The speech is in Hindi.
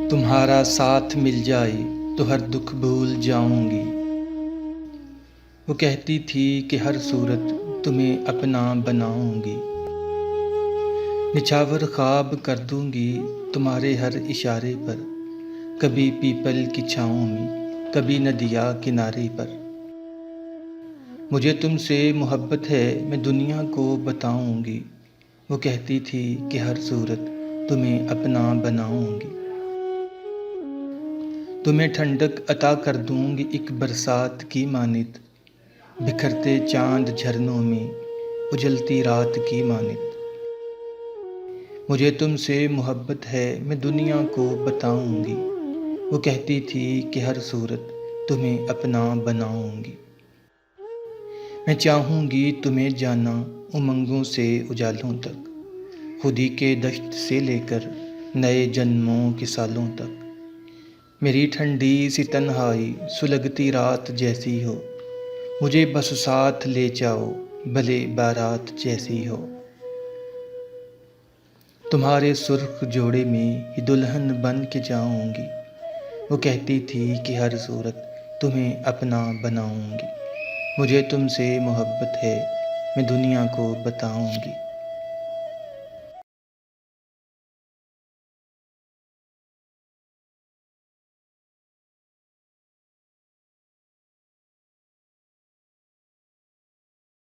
तुम्हारा साथ मिल जाए तो हर दुख भूल जाऊंगी। वो कहती थी कि हर सूरत तुम्हें अपना बनाऊंगी। निछावर ख्वाब कर दूंगी तुम्हारे हर इशारे पर, कभी पीपल की छाँव में, कभी नदिया किनारे पर। मुझे तुमसे मोहब्बत है मैं दुनिया को बताऊंगी। वो कहती थी कि हर सूरत तुम्हें अपना बनाऊंगी। तुम्हें ठंडक अता कर दूंगी एक बरसात की मानित, बिखरते चांद झरनों में उजलती रात की मानित। मुझे तुमसे मोहब्बत है मैं दुनिया को बताऊंगी। वो कहती थी कि हर सूरत तुम्हें अपना बनाऊंगी। मैं चाहूंगी तुम्हें जाना उमंगों से उजालों तक, खुदी के दश्त से लेकर नए जन्मों के सालों तक। मेरी ठंडी सी तन्हाई सुलगती रात जैसी हो, मुझे बस साथ ले जाओ भले बारात जैसी हो। तुम्हारे सुर्ख जोड़े में ही दुल्हन बन के जाऊंगी। वो कहती थी कि हर सूरत तुम्हें अपना बनाऊंगी। मुझे तुमसे मोहब्बत है मैं दुनिया को बताऊंगी।